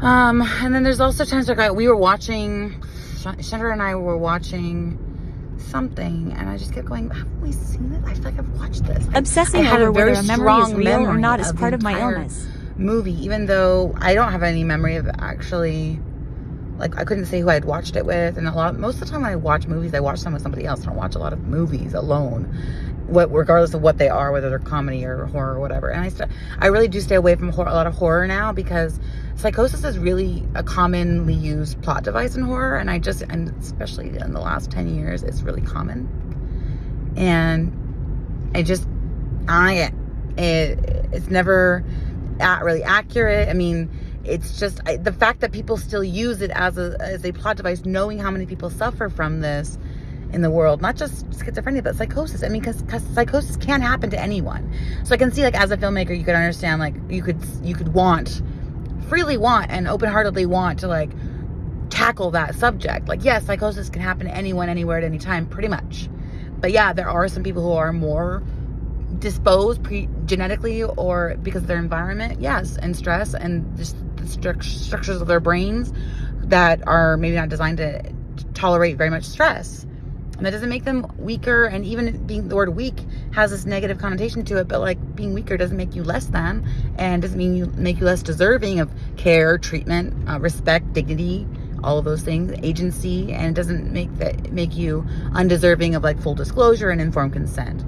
And then there's also times like we were watching, Chandra and I were watching something, and I just kept going, have we seen it? I feel like I've watched this. Obsessing I had over a very whether a memory strong is real or memory not is of part the of my entire illness. movie, even though I don't have any memory of actually, like, I couldn't say who I'd watched it with. And most of the time when I watch movies, I watch them with somebody else. I don't watch a lot of movies alone, regardless of what they are, whether they're comedy or horror or whatever. And I really do stay away from a lot of horror now, because psychosis is really a commonly used plot device in horror. And especially in the last 10 years, it's really common. And it's never really accurate. I mean, it's just the fact that people still use it as a plot device, knowing how many people suffer from this in the world, not just schizophrenia, but psychosis. I mean, because psychosis can happen to anyone. So I can see, like, as a filmmaker, you could understand, like, you could freely want and open-heartedly want to, like, tackle that subject. Like, yes, psychosis can happen to anyone, anywhere, at any time, pretty much. But yeah, there are some people who are more disposed genetically or because of their environment, yes, and stress and just the structures of their brains that are maybe not designed to tolerate very much stress. And that doesn't make them weaker. And even the word weak has this negative connotation to it, but, like, being weaker doesn't make you less than, and doesn't mean make you less deserving of care, treatment, respect, dignity, all of those things, agency. And it doesn't make you undeserving of, like, full disclosure and informed consent.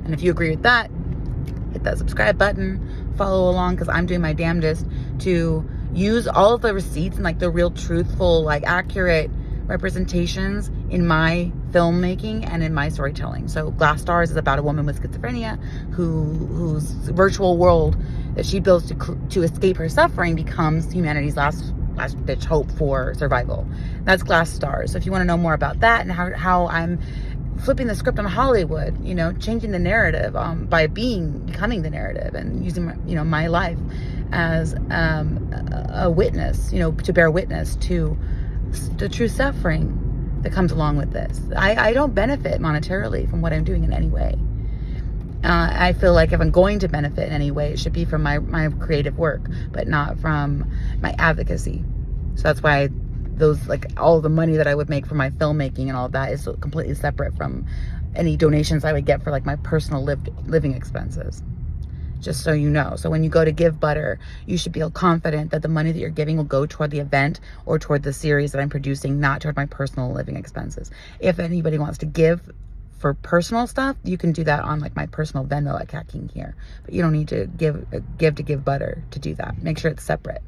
And if you agree with that, hit that subscribe button, follow along, because I'm doing my damnedest to use all of the receipts and, like, the real truthful, like, accurate representations in my filmmaking and in my storytelling. So Glass Stars is about a woman with schizophrenia whose virtual world that she builds to escape her suffering becomes humanity's last ditch hope for survival. That's Glass Stars. So if you want to know more about that and how I'm flipping the script on Hollywood, changing the narrative by becoming the narrative and using my life as a witness, to bear witness to the true suffering that comes along with this. I don't benefit monetarily from what I'm doing in any way. I feel like if I'm going to benefit in any way, it should be from my creative work, but not from my advocacy. So that's why all the money that I would make from my filmmaking and all of that is completely separate from any donations I would get for, like, my personal living expenses. Just so you know. So when you go to give butter, you should feel confident that the money that you're giving will go toward the event or toward the series that I'm producing, not toward my personal living expenses. If anybody wants to give for personal stuff, you can do that on, like, my personal Venmo at Cat King here. But you don't need to give butter to do that. Make sure it's separate.